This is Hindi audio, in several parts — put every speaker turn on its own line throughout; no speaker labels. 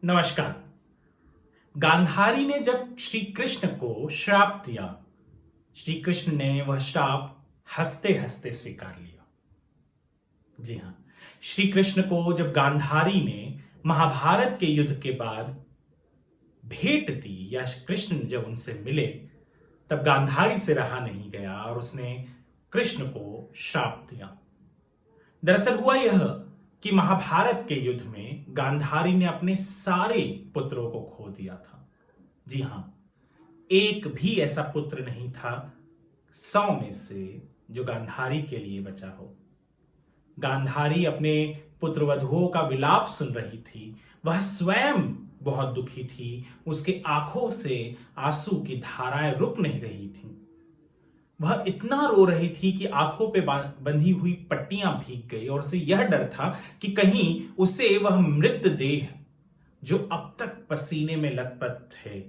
नमस्कार। गांधारी ने जब श्री कृष्ण को श्राप दिया, श्री कृष्ण ने वह श्राप हंसते हंसते स्वीकार लिया। जी हां, श्री कृष्ण को जब गांधारी ने महाभारत के युद्ध के बाद भेंट दी या कृष्ण जब उनसे मिले, तब गांधारी से रहा नहीं गया और उसने कृष्ण को श्राप दिया। दरअसल हुआ यह कि महाभारत के युद्ध में गांधारी ने अपने सारे पुत्रों को खो दिया था। जी हां, एक भी ऐसा पुत्र नहीं था 100 में से जो गांधारी के लिए बचा हो। गांधारी अपने पुत्रवधुओं का विलाप सुन रही थी। वह स्वयं बहुत दुखी थी। उसके आंखों से आंसू की धाराएं रुक नहीं रही थीं। वह इतना रो रही थी कि आंखों पे बंधी हुई पट्टियां भीग गई और उसे यह डर था कि कहीं उसे वह मृतदेह जो अब तक पसीने में लथपथ थे,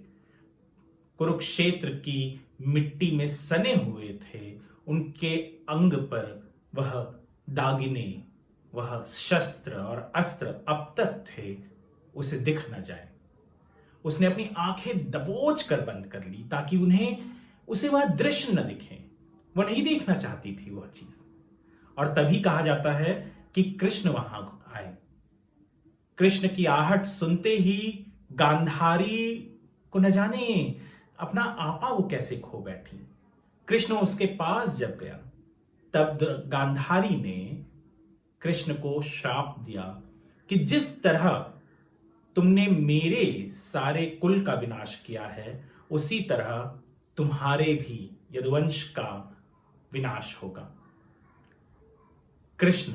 कुरुक्षेत्र की मिट्टी में सने हुए थे, उनके अंग पर वह दागिने, वह शस्त्र और अस्त्र अब तक थे, उसे दिख न जाए। उसने अपनी आंखें दबोच कर बंद कर ली ताकि उसे वह दृश्य न दिखे। वह नहीं देखना चाहती थी वह चीज। और तभी कहा जाता है कि कृष्ण वहां आए। कृष्ण की आहट सुनते ही गांधारी को न जाने अपना आपा वो कैसे खो बैठी। कृष्ण उसके पास जब गया, तब गांधारी ने कृष्ण को श्राप दिया कि जिस तरह तुमने मेरे सारे कुल का विनाश किया है, उसी तरह तुम्हारे भी यदुवंश का विनाश होगा। कृष्ण,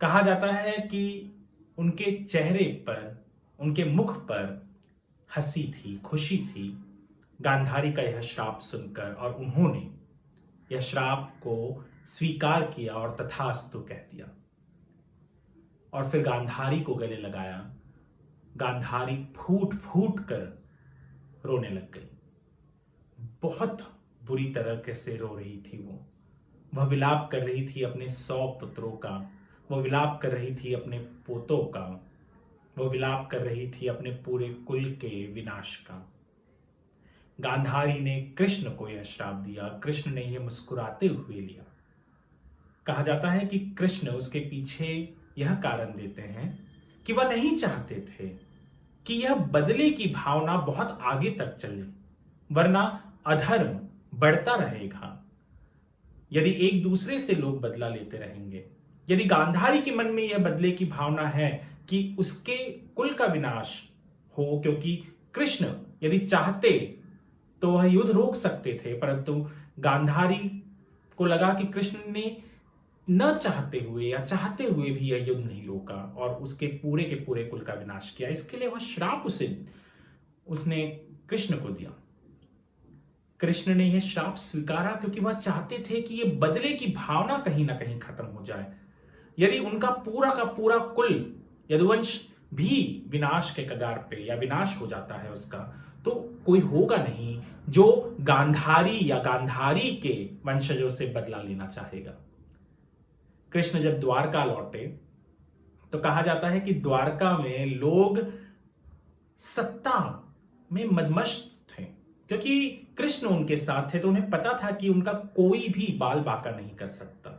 कहा जाता है कि उनके चेहरे पर, उनके मुख पर हंसी थी, खुशी थी गांधारी का यह श्राप सुनकर, और उन्होंने यह श्राप को स्वीकार किया और तथास्तु कह दिया और फिर गांधारी को गले लगाया। गांधारी फूट फूट कर रोने लग गई। बहुत बुरी तरह से रो रही थी वह विलाप कर रही थी अपने 100 पुत्रों का, वह विलाप कर रही थी अपने पोतों का, वह विलाप कर रही थी अपने पूरे कुल के विनाश का। गांधारी ने कृष्ण को यह श्राप दिया। कृष्ण ने यह मुस्कुराते हुए लिया। कहा जाता है कि कृष्ण उसके पीछे यह कारण देते हैं कि वह नहीं चाहते थे कि यह बदले की भावना बहुत आगे तक चले, वरना अधर्म बढ़ता रहेगा। यदि एक दूसरे से लोग बदला लेते रहेंगे, यदि गांधारी के मन में यह बदले की भावना है कि उसके कुल का विनाश हो, क्योंकि कृष्ण यदि चाहते तो वह युद्ध रोक सकते थे, परंतु गांधारी को लगा कि कृष्ण ने न चाहते हुए या चाहते हुए भी यह युद्ध नहीं रोका और उसके पूरे के पूरे कुल का विनाश किया। इसके लिए वह श्राप उसने कृष्ण को दिया। कृष्ण ने यह श्राप स्वीकारा क्योंकि वह चाहते थे कि यह बदले की भावना कहीं ना कहीं खत्म हो जाए। यदि उनका पूरा का पूरा कुल यदुवंश भी विनाश के कगार पे या विनाश हो जाता है उसका, तो कोई होगा नहीं जो गांधारी या गांधारी के वंशजों से बदला लेना चाहेगा। कृष्ण जब द्वारका लौटे तो कहा जाता है कि द्वारका में लोग सत्ता में मदमस्त थे, क्योंकि कृष्ण उनके साथ थे तो उन्हें पता था कि उनका कोई भी बाल बांका नहीं कर सकता।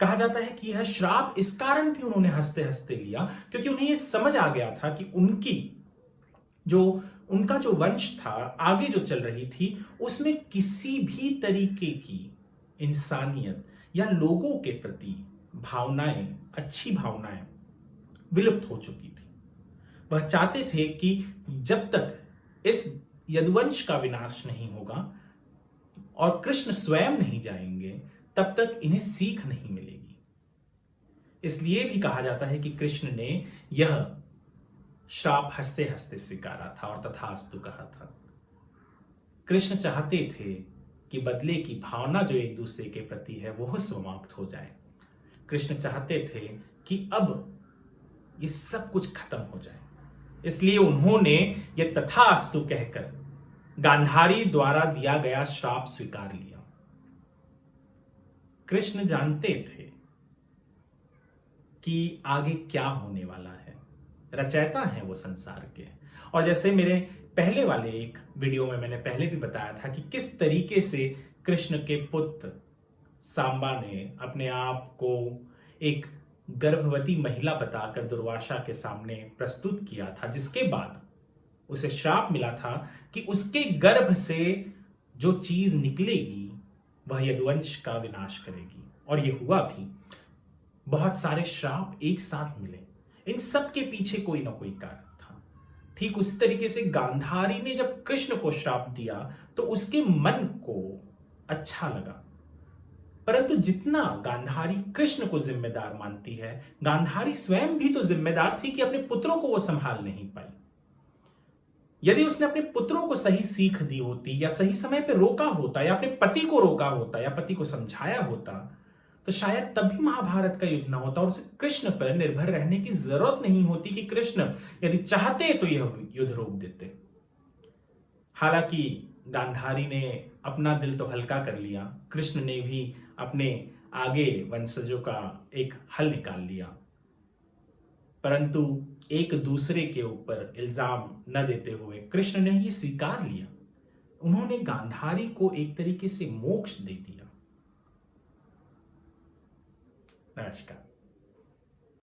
कहा जाता है कि यह श्राप इस कारण भी उन्होंने हंसते हंसते लिया क्योंकि उन्हें यह समझ आ गया था कि उनका जो वंश था, आगे जो चल रही थी, उसमें किसी भी तरीके की इंसानियत या लोगों के प्रति भावनाएं, अच्छी भावनाएं विलुप्त हो चुकी थी। वह चाहते थे कि जब तक इस यदुवंश का विनाश नहीं होगा और कृष्ण स्वयं नहीं जाएंगे, तब तक इन्हें सीख नहीं मिलेगी। इसलिए भी कहा जाता है कि कृष्ण ने यह श्राप हंसते हंसते स्वीकारा था और तथास्तु कहा था। कृष्ण चाहते थे कि बदले की भावना जो एक दूसरे के प्रति है वह समाप्त हो जाए। कृष्ण चाहते थे कि अब ये सब कुछ खत्म हो जाए। इसलिए उन्होंने यह तथास्तु कहकर गांधारी द्वारा दिया गया श्राप स्वीकार लिया। कृष्ण जानते थे कि आगे क्या होने वाला है। रचयिता हैं वो संसार के। और जैसे मेरे पहले वाले एक वीडियो में मैंने पहले भी बताया था कि किस तरीके से कृष्ण के पुत्र सांबा ने अपने आप को एक गर्भवती महिला बताकर दुर्वासा के सामने प्रस्तुत किया था, जिसके बाद उसे श्राप मिला था कि उसके गर्भ से जो चीज निकलेगी वह यदुवंश का विनाश करेगी। और ये हुआ भी। बहुत सारे श्राप एक साथ मिले, इन सब के पीछे कोई ना कोई कारण था। ठीक उसी तरीके से गांधारी ने जब कृष्ण को श्राप दिया तो उसके मन को अच्छा लगा, परंतु जितना गांधारी कृष्ण को जिम्मेदार मानती है, गांधारी स्वयं भी तो जिम्मेदार थी कि अपने पुत्रों को वो संभाल नहीं पाई। यदि उसने अपने पुत्रों को सही सीख दी होती, या सही समय पर रोका होता, या अपने पति को रोका होता, या पति को समझाया होता, तो शायद तभी महाभारत का युद्ध न होता और उसे कृष्ण पर निर्भर रहने की जरूरत नहीं होती कि कृष्ण यदि चाहते तो यह युद्ध रोक देते। हालांकि गांधारी ने अपना दिल तो हल्का कर लिया, कृष्ण ने भी अपने आगे वंशजों का एक हल निकाल लिया, परंतु एक दूसरे के ऊपर इल्जाम न देते हुए कृष्ण ने यह स्वीकार लिया। उन्होंने गांधारी को एक तरीके से मोक्ष दे दिया। नमस्कार।